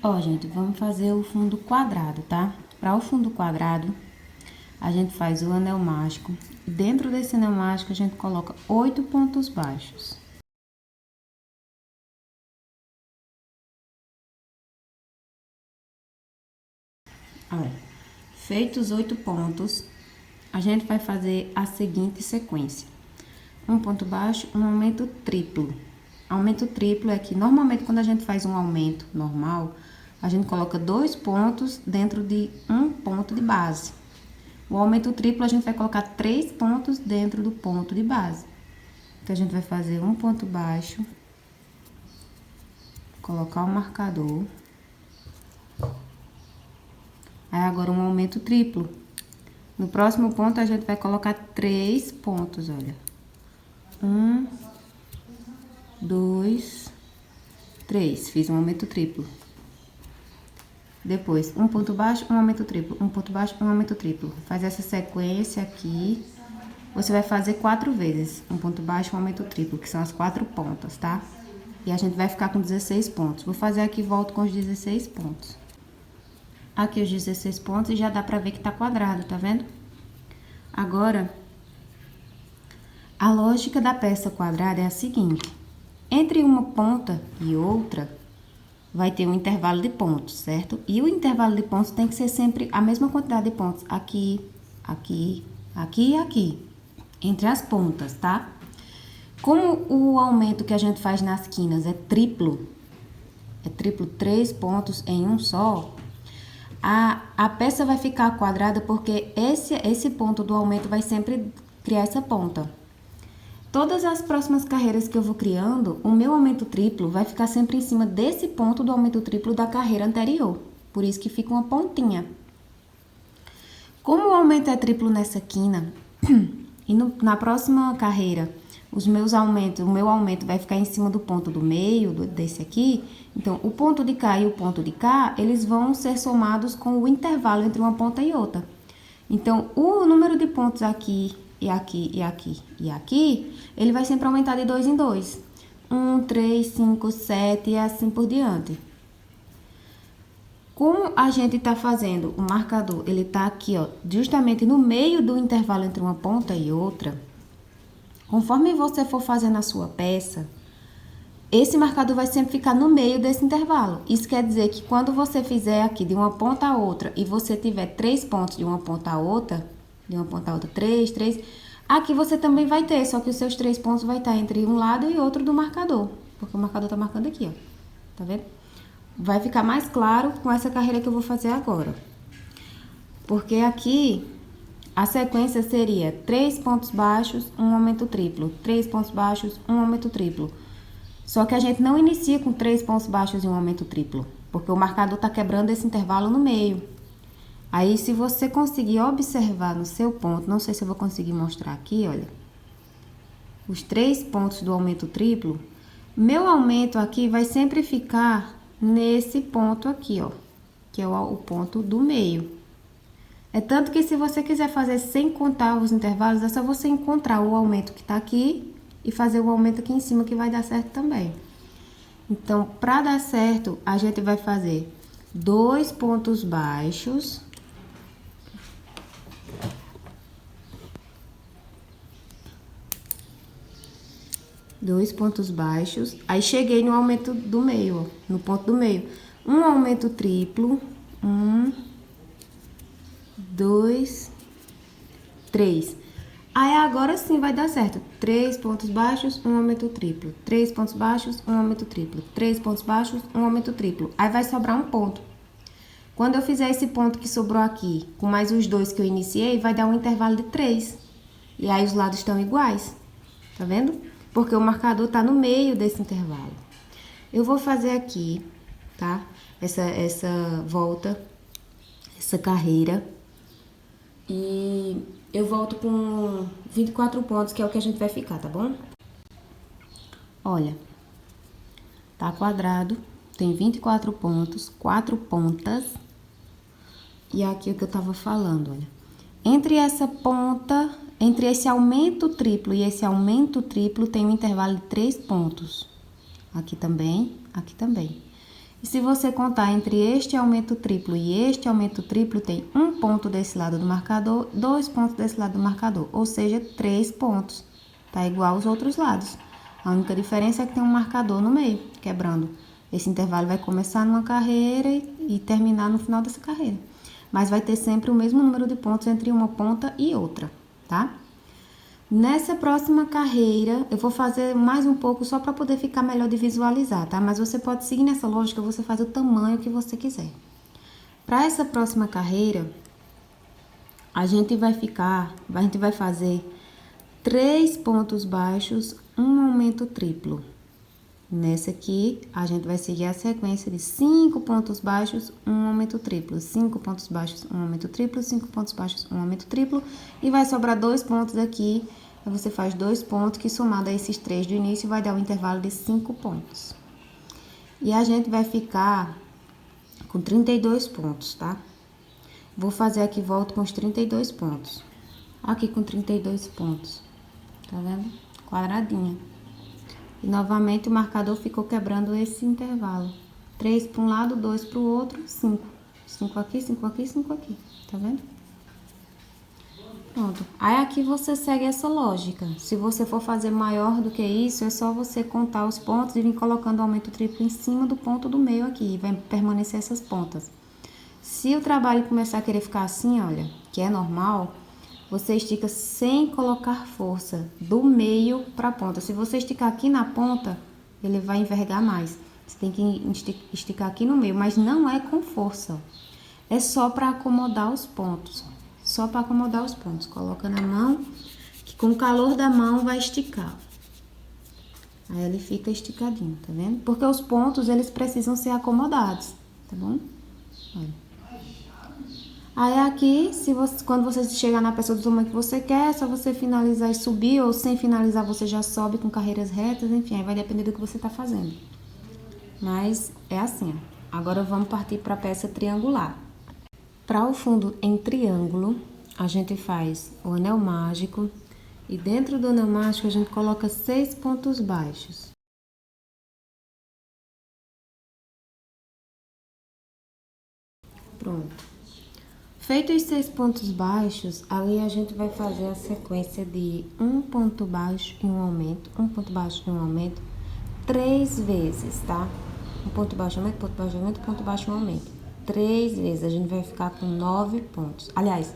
Ó, gente, vamos fazer o fundo quadrado, tá? Para o fundo quadrado, a gente faz o anel mágico. Dentro desse anel mágico, a gente coloca 8 pontos baixos. Olha, feitos 8 pontos, a gente vai fazer a seguinte sequência. Um ponto baixo, um aumento triplo. Aumento triplo é que, normalmente, quando a gente faz um aumento normal, a gente coloca 2 pontos dentro de um ponto de base. O aumento triplo, a gente vai colocar 3 pontos dentro do ponto de base. Então, a gente vai fazer um ponto baixo, colocar o marcador. Aí, agora, um aumento triplo. No próximo ponto, a gente vai colocar 3 pontos, olha. 1, 2, 3. Fiz um aumento triplo. Depois, um ponto baixo, um aumento triplo. Um ponto baixo, um aumento triplo. Faz essa sequência aqui. Você vai fazer 4 vezes. Um ponto baixo, um aumento triplo, que são as 4 pontas, tá? E a gente vai ficar com 16 pontos. Vou fazer aqui, volto com os 16 pontos. Aqui os 16 pontos e já dá pra ver que tá quadrado, tá vendo? Agora, a lógica da peça quadrada é a seguinte. Entre uma ponta e outra, vai ter um intervalo de pontos, certo? E o intervalo de pontos tem que ser sempre a mesma quantidade de pontos. Aqui, aqui, aqui e aqui. Entre as pontas, tá? Como o aumento que a gente faz nas quinas é triplo 3 pontos em um só, a peça vai ficar quadrada porque esse ponto do aumento vai sempre criar essa ponta. Todas as próximas carreiras que eu vou criando, o meu aumento triplo vai ficar sempre em cima desse ponto do aumento triplo da carreira anterior. Por isso que fica uma pontinha. Como o aumento é triplo nessa quina, e na próxima carreira, o meu aumento vai ficar em cima do ponto do meio, desse aqui. Então, o ponto de cá e o ponto de cá, eles vão ser somados com o intervalo entre uma ponta e outra. Então, o número de pontos aqui, e aqui, e aqui, e aqui, ele vai sempre aumentar de 2 em 2. 1, 3, 5, 7 e assim por diante. Como a gente tá fazendo o marcador, ele tá aqui, ó, justamente no meio do intervalo entre uma ponta e outra, conforme você for fazendo a sua peça, esse marcador vai sempre ficar no meio desse intervalo. Isso quer dizer que quando você fizer aqui de uma ponta a outra e você tiver 3 pontos de uma ponta a outra, 3, aqui você também vai ter, só que os seus 3 pontos vai estar entre um lado e outro do marcador, porque o marcador tá marcando aqui, ó, tá vendo? Vai ficar mais claro com essa carreira que eu vou fazer agora. Porque aqui, a sequência seria 3 pontos baixos, um aumento triplo, 3 pontos baixos, um aumento triplo. Só que a gente não inicia com 3 pontos baixos e um aumento triplo, porque o marcador tá quebrando esse intervalo no meio. Aí, se você conseguir observar no seu ponto, não sei se eu vou conseguir mostrar aqui, olha. Os 3 pontos do aumento triplo, meu aumento aqui vai sempre ficar nesse ponto aqui, ó. Que é o ponto do meio. É tanto que se você quiser fazer sem contar os intervalos, é só você encontrar o aumento que tá aqui e fazer o aumento aqui em cima que vai dar certo também. Então, para dar certo, a gente vai fazer 2 pontos baixos. Dois pontos baixos. Aí, cheguei no aumento do meio, ó, no ponto do meio. Um aumento triplo. 1, 2, 3. Aí, agora sim vai dar certo. 3 pontos baixos, um aumento triplo. 3 pontos baixos, um aumento triplo. 3 pontos baixos, um aumento triplo. Aí, vai sobrar um ponto. Quando eu fizer esse ponto que sobrou aqui, com mais os 2 que eu iniciei, vai dar um intervalo de 3. E aí, os lados estão iguais. Tá vendo? Porque o marcador tá no meio desse intervalo. Eu vou fazer aqui, tá? Essa volta, essa carreira. E eu volto com 24 pontos, que é o que a gente vai ficar, tá bom? Olha, tá quadrado, tem 24 pontos, 4 pontas. E aqui o que eu tava falando, olha. Entre essa ponta, entre esse aumento triplo e esse aumento triplo, tem um intervalo de 3 pontos. Aqui também, aqui também. E se você contar entre este aumento triplo e este aumento triplo, tem um ponto desse lado do marcador, 2 pontos desse lado do marcador, ou seja, 3 pontos. Tá igual aos outros lados. A única diferença é que tem um marcador no meio, quebrando. Esse intervalo vai começar numa carreira e terminar no final dessa carreira. Mas vai ter sempre o mesmo número de pontos entre uma ponta e outra, tá? Nessa próxima carreira, eu vou fazer mais um pouco só para poder ficar melhor de visualizar, tá? Mas você pode seguir nessa lógica, você faz o tamanho que você quiser. Para essa próxima carreira, a gente vai fazer 3 pontos baixos, um aumento triplo. Nessa aqui, a gente vai seguir a sequência de 5 pontos baixos, um aumento triplo, 5 pontos baixos, um aumento triplo, 5 pontos baixos, um aumento triplo, e vai sobrar 2 pontos aqui. Aí você faz 2 pontos, que somado a esses 3 do início, vai dar um intervalo de 5 pontos. E a gente vai ficar com 32 pontos, tá? Vou fazer aqui, volto com os 32 pontos. Aqui com 32 pontos, tá vendo? Quadradinha. E novamente o marcador ficou quebrando esse intervalo. 3 para um lado, 2 para o outro, 5. 5 aqui, 5 aqui, 5 aqui. Tá vendo? Pronto. Aí aqui você segue essa lógica. Se você for fazer maior do que isso, é só você contar os pontos e vir colocando o aumento triplo em cima do ponto do meio aqui. E vai permanecer essas pontas. Se o trabalho começar a querer ficar assim, olha, que é normal, você estica sem colocar força, do meio para a ponta. Se você esticar aqui na ponta, ele vai envergar mais. Você tem que esticar aqui no meio, mas não é com força. É só para acomodar os pontos. Só para acomodar os pontos. Coloca na mão, que com o calor da mão vai esticar. Aí ele fica esticadinho, tá vendo? Porque os pontos, eles precisam ser acomodados, tá bom? Olha. Aí aqui, quando você chegar na peça do tamanho que você quer, é só você finalizar e subir, ou sem finalizar você já sobe com carreiras retas, enfim, aí vai depender do que você tá fazendo. Mas é assim, ó. Agora vamos partir para a peça triangular. Para o fundo em triângulo, a gente faz o anel mágico e dentro do anel mágico a gente coloca 6 pontos baixos. Pronto. Feitos os 6 pontos baixos, ali a gente vai fazer a sequência de um ponto baixo e um aumento, um ponto baixo e um aumento, 3 vezes, tá? Um ponto baixo, aumento, ponto baixo, aumento, ponto baixo, um aumento. 3 vezes, a gente vai ficar com 9 pontos. Aliás,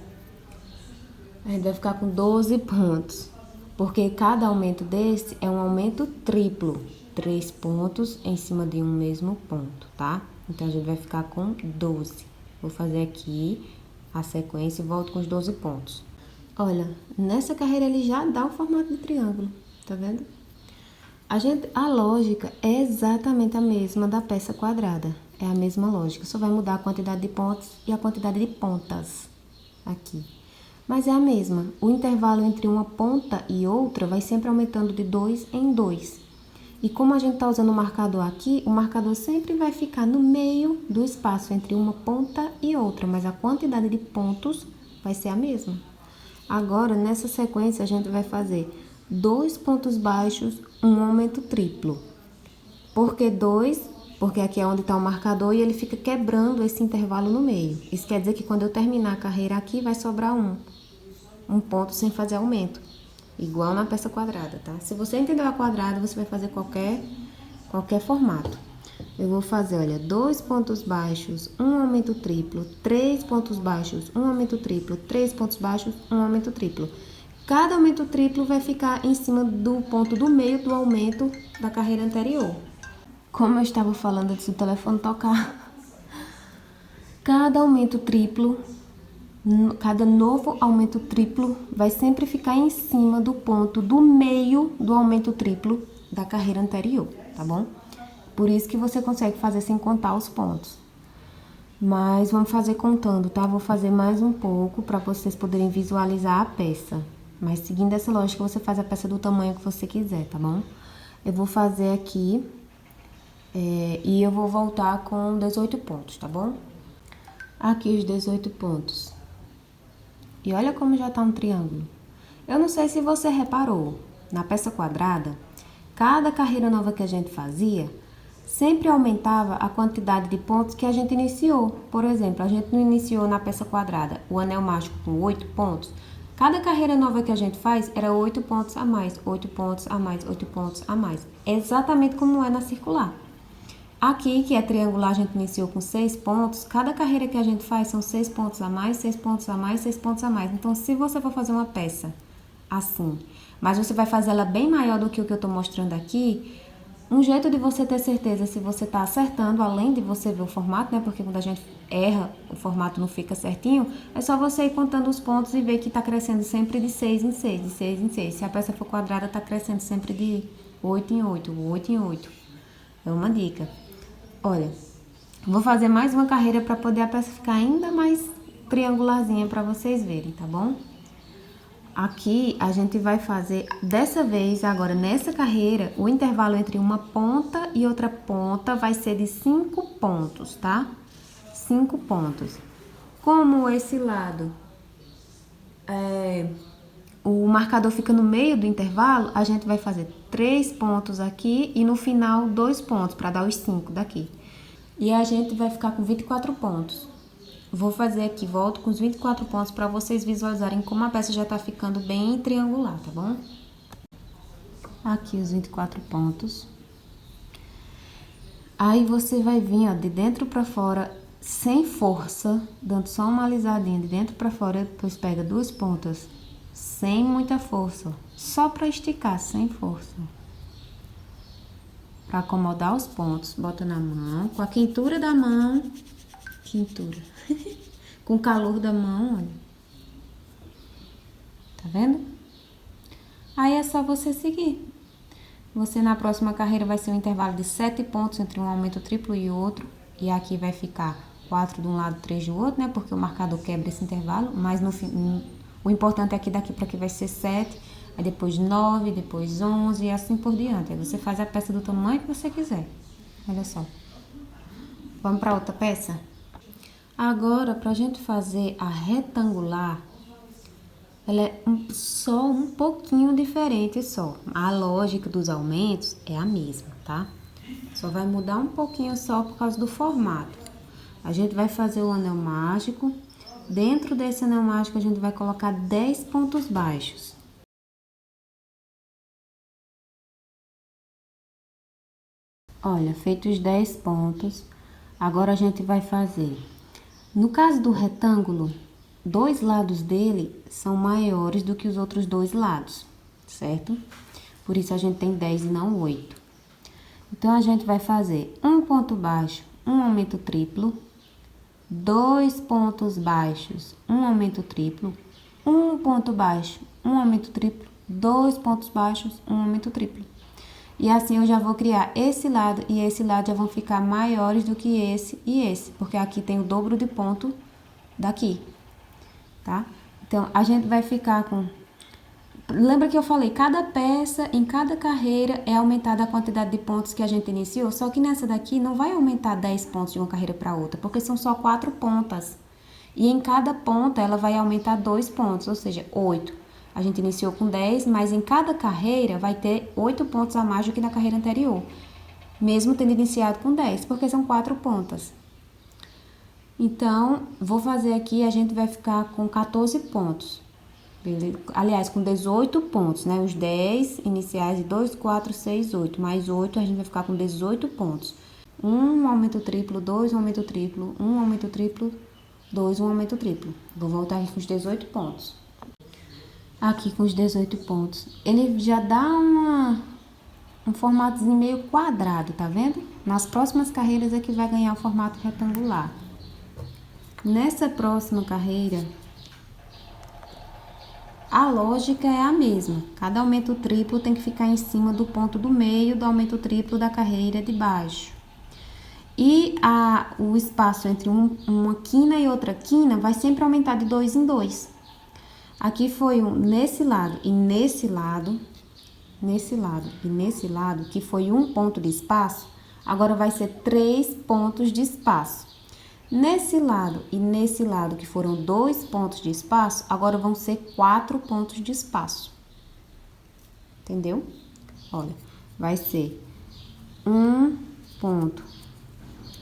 a gente vai ficar com 12 pontos, porque cada aumento desse é um aumento triplo. 3 pontos em cima de um mesmo ponto, tá? Então, a gente vai ficar com 12. Vou fazer aqui a sequência e volto com os 12 pontos. Olha, nessa carreira ele já dá o formato de triângulo, tá vendo? A lógica é exatamente a mesma da peça quadrada. É a mesma lógica, só vai mudar a quantidade de pontos e a quantidade de pontas aqui. Mas é a mesma. O intervalo entre uma ponta e outra vai sempre aumentando de 2 em 2. E como a gente está usando o marcador aqui, o marcador sempre vai ficar no meio do espaço entre uma ponta e outra, mas a quantidade de pontos vai ser a mesma. Agora, nessa sequência, a gente vai fazer 2 pontos baixos, um aumento triplo. Por que 2? Porque aqui é onde está o marcador e ele fica quebrando esse intervalo no meio. Isso quer dizer que quando eu terminar a carreira aqui, vai sobrar um ponto sem fazer aumento. Igual na peça quadrada, tá? Se você entendeu a quadrada, você vai fazer qualquer formato. Eu vou fazer, olha, 2 pontos baixos, um aumento triplo, 3 pontos baixos, um aumento triplo, 3 pontos baixos, um aumento triplo. Cada aumento triplo vai ficar em cima do ponto do meio do aumento da carreira anterior. Como eu estava falando antes do telefone tocar, cada aumento triplo, cada novo aumento triplo vai sempre ficar em cima do ponto do meio do aumento triplo da carreira anterior, tá bom? Por isso que você consegue fazer sem contar os pontos. Mas vamos fazer contando, tá? Vou fazer mais um pouco para vocês poderem visualizar a peça. Mas seguindo essa lógica, você faz a peça do tamanho que você quiser, tá bom? Eu vou fazer aqui e eu vou voltar com 18 pontos, tá bom? Aqui os 18 pontos. E olha como já tá um triângulo. Eu não sei se você reparou, na peça quadrada, cada carreira nova que a gente fazia, sempre aumentava a quantidade de pontos que a gente iniciou. Por exemplo, a gente não iniciou na peça quadrada o anel mágico com 8 pontos. Cada carreira nova que a gente faz era 8 pontos a mais, 8 pontos a mais, 8 pontos a mais. Exatamente como é na circular. Aqui, que é triangular, a gente iniciou com 6 pontos. Cada carreira que a gente faz são 6 pontos a mais, 6 pontos a mais, 6 pontos a mais. Então, se você for fazer uma peça assim, mas você vai fazer ela bem maior do que o que eu tô mostrando aqui, um jeito de você ter certeza se você tá acertando, além de você ver o formato, né? Porque quando a gente erra, o formato não fica certinho, é só você ir contando os pontos e ver que tá crescendo sempre de 6 em 6, de 6 em 6. Se a peça for quadrada, tá crescendo sempre de 8 em 8, 8 em 8. É uma dica. Olha, vou fazer mais uma carreira para poder a peça ficar ainda mais triangularzinha para vocês verem, tá bom? Aqui a gente vai fazer, dessa vez, agora nessa carreira, o intervalo entre uma ponta e outra ponta vai ser de 5 pontos, tá? 5 pontos. Como esse lado, o marcador fica no meio do intervalo, a gente vai fazer 3 pontos aqui e no final 2 pontos, para dar os 5 daqui. E a gente vai ficar com 24 pontos. Vou fazer aqui, volto com os 24 pontos para vocês visualizarem como a peça já tá ficando bem triangular, tá bom? Aqui os 24 pontos. Aí você vai vir, ó, de dentro para fora, sem força, dando só uma alisadinha de dentro para fora, depois pega 2 pontas, sem muita força, ó, só para esticar, sem força. Para acomodar os pontos, bota na mão, com a quentura da mão, com o calor da mão, olha. Tá vendo? Aí é só você seguir. Você na próxima carreira vai ser um intervalo de 7 pontos entre um aumento triplo e outro. E aqui vai ficar 4 de um lado, 3 do outro, né? Porque o marcador quebra esse intervalo. Mas no fim, o importante é que daqui para aqui vai ser 7. Aí depois 9, depois 11 e assim por diante. Aí você faz a peça do tamanho que você quiser. Olha só. Vamos para outra peça? Agora, pra gente fazer a retangular, ela é só um pouquinho diferente só. A lógica dos aumentos é a mesma, tá? Só vai mudar um pouquinho só por causa do formato. A gente vai fazer o anel mágico. Dentro desse anel mágico, a gente vai colocar 10 pontos baixos. Olha, feitos os 10 pontos, agora a gente vai fazer... No caso do retângulo, 2 lados dele são maiores do que os outros 2 lados, certo? Por isso a gente tem 10 e não 8. Então, a gente vai fazer um ponto baixo, um aumento triplo, 2 pontos baixos, um aumento triplo, um ponto baixo, um aumento triplo, 2 pontos baixos, um aumento triplo. E assim eu já vou criar esse lado e esse lado já vão ficar maiores do que esse e esse, porque aqui tem o dobro de ponto daqui, tá? Então, a gente vai ficar com... Lembra que eu falei, cada peça, em cada carreira, é aumentada a quantidade de pontos que a gente iniciou, só que nessa daqui não vai aumentar 10 pontos de uma carreira para outra, porque são só 4 pontas. E em cada ponta, ela vai aumentar 2 pontos, ou seja, 8. A gente iniciou com 10, mas em cada carreira vai ter 8 pontos a mais do que na carreira anterior. Mesmo tendo iniciado com 10, porque são 4 pontas. Então, vou fazer aqui, a gente vai ficar com 14 pontos. Beleza? Aliás, com 18 pontos, né? Os 10 iniciais de 2, 4, 6, 8. Mais 8, a gente vai ficar com 18 pontos. Um aumento triplo, 2, um aumento triplo, um aumento triplo, 2, um aumento triplo. Vou voltar aqui com os 18 pontos. Aqui com os 18 pontos. Ele já dá um formatozinho meio quadrado, tá vendo? Nas próximas carreiras é que vai ganhar o formato retangular. Nessa próxima carreira, a lógica é a mesma. Cada aumento triplo tem que ficar em cima do ponto do meio do aumento triplo da carreira de baixo. E o espaço entre uma quina e outra quina vai sempre aumentar de 2 em 2. Aqui foi nesse lado e nesse lado, nesse lado e nesse lado, que foi um ponto de espaço, agora vai ser 3 pontos de espaço. Nesse lado e nesse lado, que foram 2 pontos de espaço, agora vão ser 4 pontos de espaço. Entendeu? Olha, vai ser 1, ponto,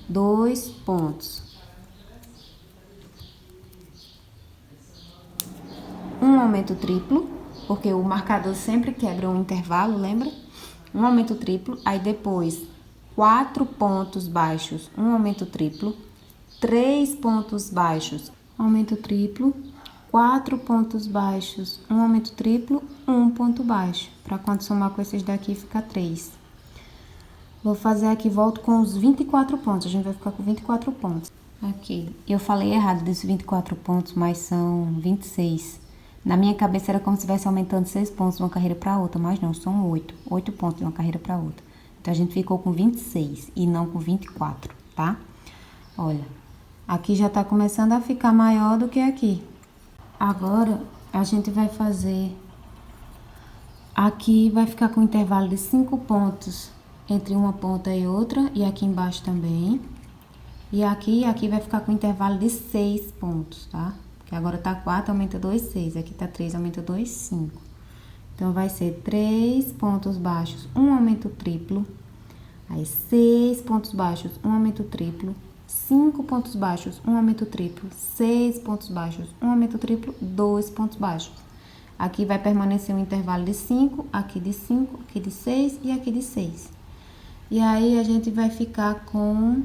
2 pontos, um aumento triplo, porque o marcador sempre quebra um intervalo, lembra? Um aumento triplo, aí depois 4 pontos baixos, um aumento triplo, 3 pontos baixos, aumento triplo, 4 pontos baixos, um aumento triplo, um ponto baixo. Para quando somar com esses daqui fica 3. Vou fazer aqui, volto com os 24 pontos, a gente vai ficar com 24 pontos. Aqui, eu falei errado desses 24 pontos, mas são 26. Na minha cabeça era como se estivesse aumentando 6 pontos de uma carreira para outra, mas não, são 8. 8 pontos de uma carreira para outra. Então, a gente ficou com 26 e não com 24, tá? Olha, aqui já tá começando a ficar maior do que aqui. Agora, a gente vai fazer... Aqui vai ficar com um intervalo de 5 pontos entre uma ponta e outra, e aqui embaixo também. E aqui vai ficar com um intervalo de 6 pontos, tá? Que agora tá 4, aumenta 2, 6. Aqui tá 3, aumenta 2, 5. Então, vai ser 3 pontos baixos, um aumento triplo. Aí, 6 pontos baixos, um aumento triplo. 5 pontos baixos, um aumento triplo. 6 pontos baixos, um aumento triplo, 2 pontos baixos. Aqui vai permanecer um intervalo de 5, aqui de 5, aqui de 6 e aqui de 6. E aí, a gente vai ficar com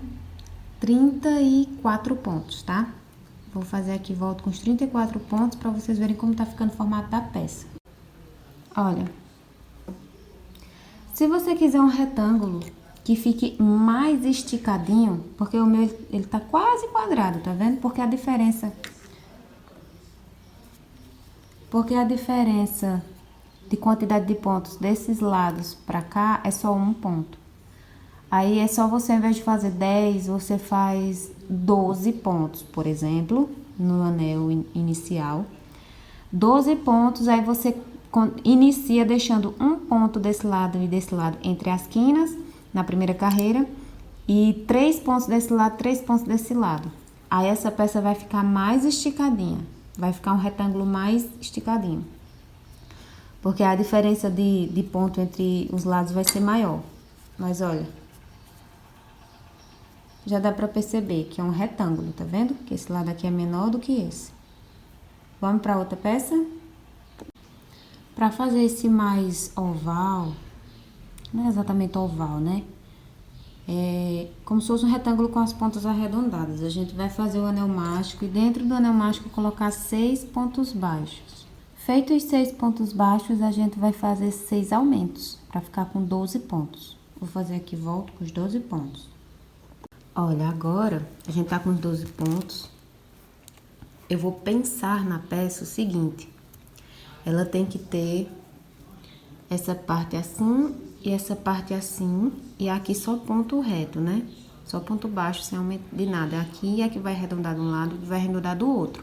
34 pontos, tá? Vou fazer aqui, volto com os 34 pontos para vocês verem como tá ficando o formato da peça. Olha, se você quiser um retângulo que fique mais esticadinho, porque o meu, ele tá quase quadrado, tá vendo? Porque a diferença de quantidade de pontos desses lados pra cá é só um ponto. Aí é só você, ao invés de fazer 10, você faz 12 pontos, por exemplo, no anel inicial. 12 pontos, aí você inicia deixando um ponto desse lado e desse lado entre as quinas, na primeira carreira, e 3 pontos desse lado, 3 pontos desse lado. Aí essa peça vai ficar mais esticadinha, vai ficar um retângulo mais esticadinho. Porque a diferença de ponto entre os lados vai ser maior. Mas olha, já dá pra perceber que é um retângulo, tá vendo? Que esse lado aqui é menor do que esse. Vamos pra outra peça? Pra fazer esse mais oval, não é exatamente oval, né? É como se fosse um retângulo com as pontas arredondadas. A gente vai fazer o anel mágico e dentro do anel mágico colocar 6 pontos baixos. Feitos os 6 pontos baixos, a gente vai fazer 6 aumentos, pra ficar com 12 pontos. Vou fazer aqui, volto com os 12 pontos. Olha, agora a gente tá com os 12 pontos. Eu vou pensar na peça o seguinte: ela tem que ter essa parte assim e essa parte assim, e aqui só ponto reto, né? Só ponto baixo, sem aumento de nada. Aqui é que vai arredondar de um lado e vai arredondar do outro.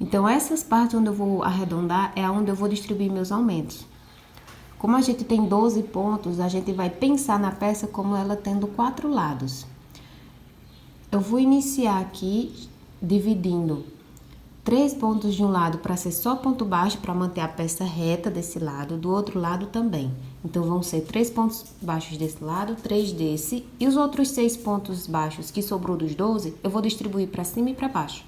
Então, essas partes onde eu vou arredondar é onde eu vou distribuir meus aumentos. Como a gente tem 12 pontos, a gente vai pensar na peça como ela tendo 4 lados. Eu vou iniciar aqui dividindo 3 pontos de um lado para ser só ponto baixo, para manter a peça reta desse lado, do outro lado também. Então, vão ser 3 pontos baixos desse lado, 3 desse, e os outros 6 pontos baixos que sobrou dos 12, eu vou distribuir para cima e para baixo.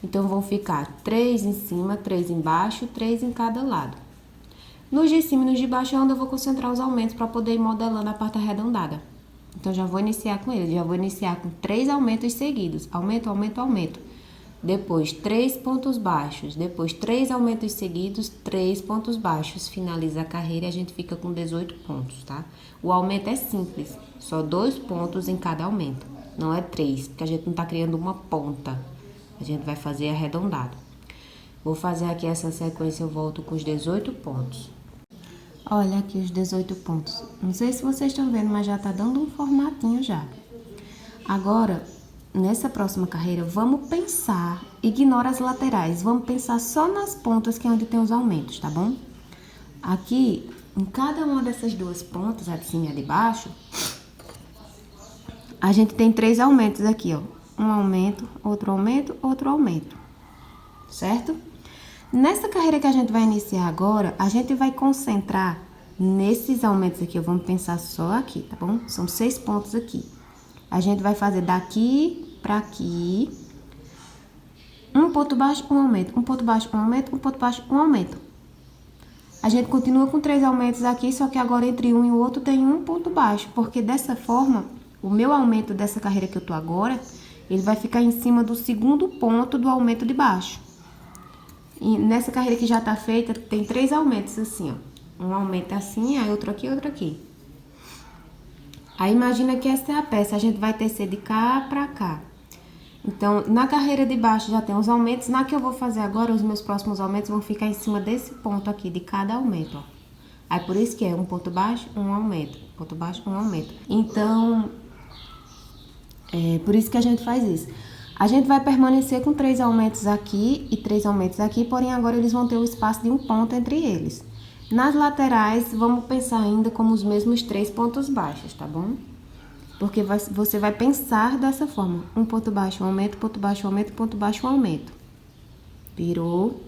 Então, vão ficar 3 em cima, 3 embaixo, 3 em cada lado. Nos de cima e nos de baixo é onde eu vou concentrar os aumentos para poder ir modelando a parte arredondada. Então, já vou iniciar com ele, já vou iniciar com 3 aumentos seguidos, aumento, aumento, aumento. Depois, 3 pontos baixos, depois 3 aumentos seguidos, 3 pontos baixos. Finaliza a carreira e a gente fica com 18 pontos, tá? O aumento é simples, só 2 pontos em cada aumento, não é 3, porque a gente não tá criando uma ponta. A gente vai fazer arredondado. Vou fazer aqui essa sequência, eu volto com os 18 pontos. Olha aqui os 18 pontos. Não sei se vocês estão vendo, mas já tá dando um formatinho já. Agora, nessa próxima carreira, vamos pensar, ignora as laterais, vamos pensar só nas pontas que é onde tem os aumentos, tá bom? Aqui, em cada uma dessas duas pontas, a de cima e a de baixo, a gente tem 3 aumentos aqui, ó. Um aumento, outro aumento, outro aumento, certo? Nessa carreira que a gente vai iniciar agora, a gente vai concentrar nesses aumentos aqui, vamos pensar só aqui, tá bom? São 6 pontos aqui. A gente vai fazer daqui pra aqui, um ponto baixo, um aumento, um ponto baixo, um aumento, um ponto baixo, um aumento. A gente continua com 3 aumentos aqui, só que agora entre um e o outro tem um ponto baixo, porque dessa forma, o meu aumento dessa carreira que eu tô agora, ele vai ficar em cima do segundo ponto do aumento de baixo. E nessa carreira que já tá feita, tem 3 aumentos assim, ó. Um aumento assim, aí outro aqui, outro aqui. Aí imagina que essa é a peça, a gente vai tecer de cá pra cá. Então, na carreira de baixo já tem os aumentos, na que eu vou fazer agora, os meus próximos aumentos vão ficar em cima desse ponto aqui, de cada aumento, ó. Aí por isso que é um ponto baixo, um aumento, ponto baixo, um aumento. Então, por isso que a gente faz isso. A gente vai permanecer com 3 aumentos aqui e 3 aumentos aqui, porém agora eles vão ter o espaço de um ponto entre eles. Nas laterais, vamos pensar ainda como os mesmos 3 pontos baixos, tá bom? Porque você vai pensar dessa forma. Um ponto baixo, um aumento, ponto baixo, um aumento, ponto baixo, um aumento. Virou.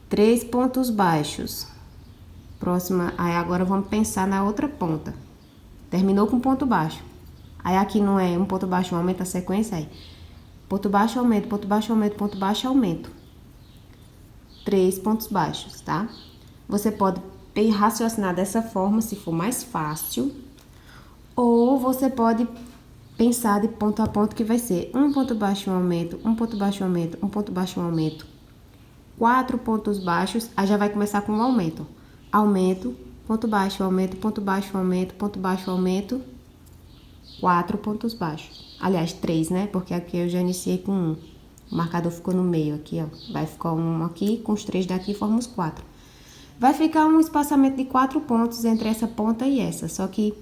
3 pontos baixos. Próxima, aí agora vamos pensar na outra ponta. Terminou com ponto baixo. Aí aqui não é um ponto baixo, um aumento, a sequência aí. Ponto baixo, aumento, ponto baixo, aumento, ponto baixo, aumento. 3 pontos baixos, tá? Você pode raciocinar dessa forma, se for mais fácil. Ou você pode pensar de ponto a ponto, que vai ser um ponto baixo, um aumento, um ponto baixo, um aumento, um ponto baixo, um aumento. 4 pontos baixos, aí já vai começar com um aumento. Aumento, ponto baixo, aumento, ponto baixo, aumento, ponto baixo, aumento. 4 pontos baixos. Aliás, 3, né? Porque aqui eu já iniciei com 1. O marcador ficou no meio aqui, ó. Vai ficar um aqui, com os 3 daqui forma os 4. Vai ficar um espaçamento de 4 pontos entre essa ponta e essa. Só que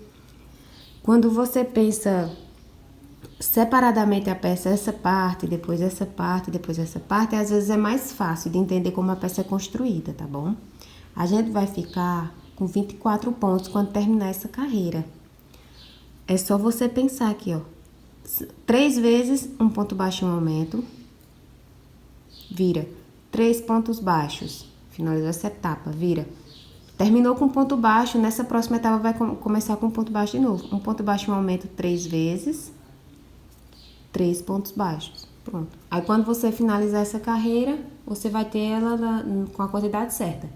quando você pensa separadamente a peça, essa parte, depois essa parte, depois essa parte, às vezes é mais fácil de entender como a peça é construída, tá bom? A gente vai ficar com 24 pontos quando terminar essa carreira. É só você pensar aqui, ó. 3 vezes um ponto baixo e um aumento. Vira. 3 pontos baixos. Finalizou essa etapa, vira. Terminou com ponto baixo, nessa próxima etapa vai começar com ponto baixo de novo. Um ponto baixo e um aumento 3 vezes. 3 pontos baixos. Pronto. Aí quando você finalizar essa carreira, você vai ter ela com a quantidade certa.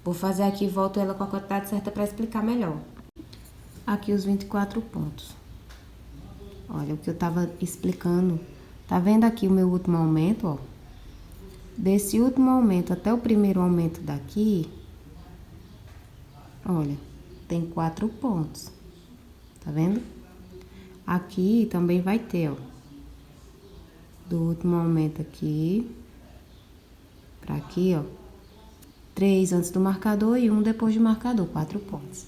Vou fazer aqui e volto ela com a quantidade certa para explicar melhor. Aqui os 24 pontos. Olha o que eu tava explicando. Tá vendo aqui o meu último aumento, ó? Desse último aumento até o primeiro aumento daqui, olha, tem 4 pontos. Tá vendo? Aqui também vai ter, ó. Do último aumento aqui pra aqui, ó. 3 antes do marcador e 1 depois do marcador, 4 pontos.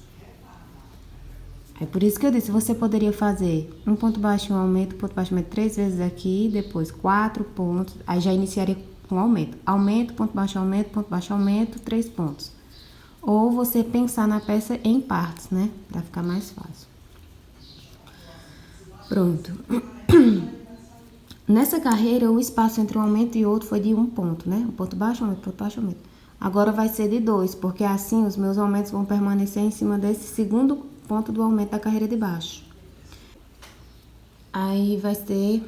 É por isso que eu disse, você poderia fazer um ponto baixo, um aumento, ponto baixo, aumento 3 vezes aqui, depois 4 pontos, aí já iniciaria com aumento. Aumento, ponto baixo, aumento, 3 pontos. Ou você pensar na peça em partes, né? Pra ficar mais fácil. Pronto. Nessa carreira, o espaço entre um aumento e outro foi de 1 ponto, né? Um ponto baixo, aumento, ponto baixo, aumento. Agora vai ser de 2, porque assim os meus aumentos vão permanecer em cima desse segundo ponto do aumento da carreira de baixo. Aí vai ser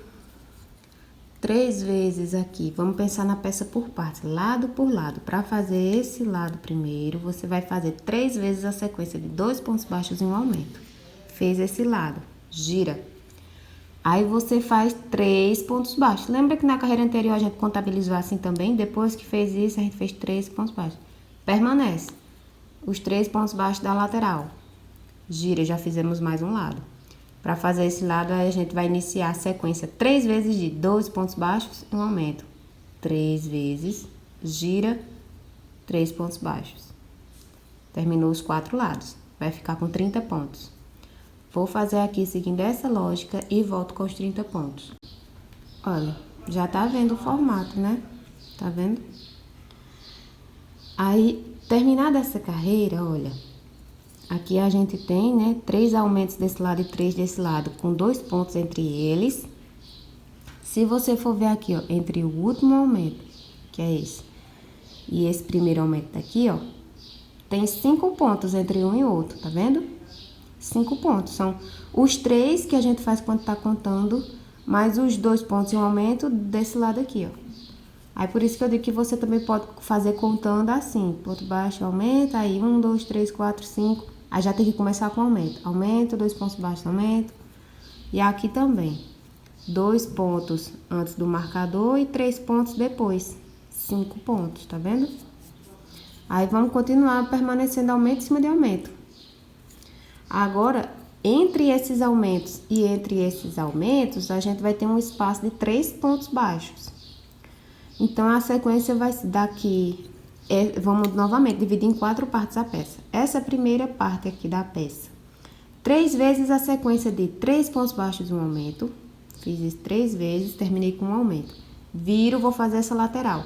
3 vezes aqui. Vamos pensar na peça por partes, lado por lado. Para fazer esse lado primeiro, você vai fazer 3 vezes a sequência de 2 pontos baixos e um aumento. Fez esse lado, gira. Aí você faz 3 pontos baixos. Lembra que na carreira anterior a gente contabilizou assim também? Depois que fez isso, a gente fez 3 pontos baixos. Permanece os 3 pontos baixos da lateral. Gira, já fizemos mais um lado. Para fazer esse lado, aí a gente vai iniciar a sequência 3 vezes de 2 pontos baixos e um aumento. 3 vezes, gira, 3 pontos baixos. Terminou os 4 lados. Vai ficar com 30 pontos. Vou fazer aqui seguindo essa lógica e volto com os 30 pontos. Olha, já tá vendo o formato, né? Tá vendo? Aí, terminada essa carreira, olha, aqui a gente tem, né, 3 aumentos desse lado e 3 desse lado, com 2 pontos entre eles. Se você for ver aqui, ó, entre o último aumento, que é esse, e esse primeiro aumento daqui, ó, tem 5 pontos entre um e outro, tá vendo? 5 pontos, são os 3 que a gente faz quando tá contando, mais os 2 pontos em um aumento desse lado aqui, ó. Aí, por isso que eu digo que você também pode fazer contando assim, ponto baixo, aumenta, aí 1, 2, 3, 4, 5, aí já tem que começar com aumento. Aumento, 2 pontos baixos, aumento. E aqui também, 2 pontos antes do marcador e 3 pontos depois, 5 pontos, tá vendo? Aí, vamos continuar permanecendo aumento em cima de aumento. Agora, entre esses aumentos e entre esses aumentos, a gente vai ter um espaço de 3 pontos baixos. Então, a sequência vai daqui, vamos novamente dividir em 4 partes a peça. Essa primeira parte aqui da peça. 3 vezes a sequência de 3 pontos baixos e um aumento. Fiz isso 3 vezes, terminei com um aumento. Viro, vou fazer essa lateral.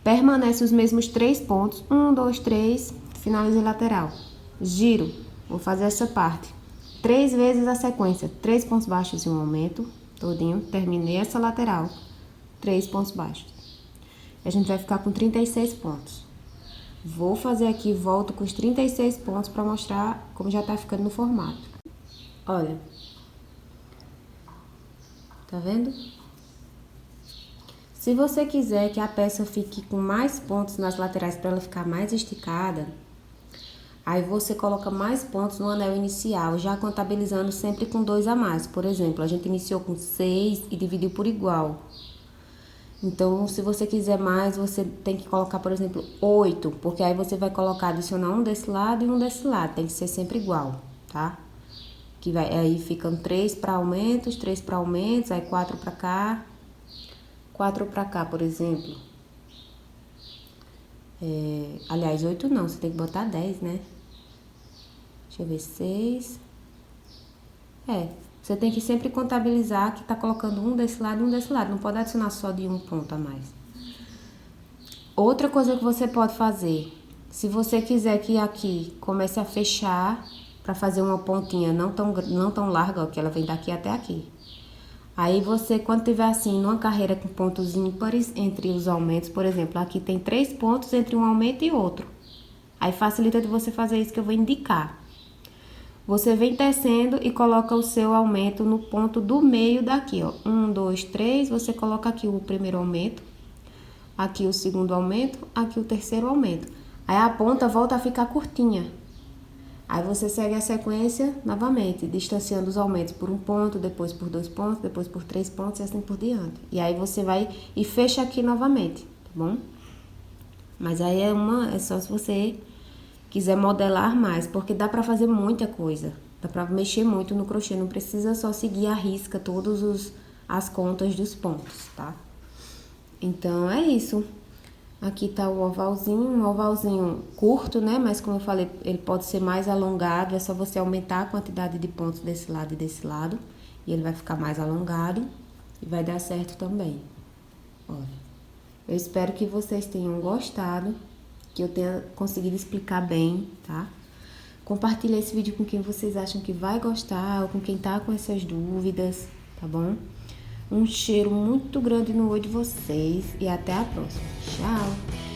Permanece os mesmos 3 pontos. 1, 2, 3, finalizei lateral. Giro, vou fazer essa parte. 3 vezes a sequência, 3 pontos baixos e um aumento. Todinho, terminei essa lateral. 3 pontos baixos. A gente vai ficar com 36 pontos. Vou fazer aqui, volto com os 36 pontos para mostrar como já tá ficando no formato. Olha. Tá vendo? Se você quiser que a peça fique com mais pontos nas laterais para ela ficar mais esticada, aí você coloca mais pontos no anel inicial, já contabilizando sempre com 2 a mais. Por exemplo, a gente iniciou com 6 e dividiu por igual. Então, se você quiser mais, você tem que colocar, por exemplo, 8, porque aí você vai colocar, adicionar um desse lado e um desse lado, tem que ser sempre igual, tá? Que vai, aí ficam 3 para aumentos, 3 para aumentos, aí 4 para cá, 4 para cá, por exemplo. Aliás, 8 não, você tem que botar 10, né? Deixa eu ver, 6. Você tem que sempre contabilizar que tá colocando um desse lado e um desse lado. Não pode adicionar só de um ponto a mais. Outra coisa que você pode fazer, se você quiser que aqui comece a fechar, para fazer uma pontinha não tão larga, ó, que ela vem daqui até aqui. Aí você, quando tiver assim, numa carreira com pontos ímpares entre os aumentos, por exemplo, aqui tem 3 pontos entre um aumento e outro. Aí facilita de você fazer isso que eu vou indicar. Você vem descendo e coloca o seu aumento no ponto do meio daqui, ó. 1, 2, 3, você coloca aqui o primeiro aumento, aqui o segundo aumento, aqui o terceiro aumento. Aí a ponta volta a ficar curtinha. Aí você segue a sequência novamente, distanciando os aumentos por um ponto, depois por 2 pontos, depois por 3 pontos e assim por diante. E aí você vai e fecha aqui novamente, tá bom? Mas aí é só se você quiser modelar mais, porque dá pra fazer muita coisa. Dá pra mexer muito no crochê, não precisa só seguir à risca todas as contas dos pontos, tá? Então, é isso. Aqui tá o ovalzinho, um ovalzinho curto, né? Mas como eu falei, ele pode ser mais alongado, é só você aumentar a quantidade de pontos desse lado e desse lado. E ele vai ficar mais alongado e vai dar certo também. Olha, eu espero que vocês tenham gostado, que eu tenha conseguido explicar bem, tá? Compartilhe esse vídeo com quem vocês acham que vai gostar ou com quem tá com essas dúvidas, tá bom? Um cheiro muito grande no olho de vocês e até a próxima. Tchau!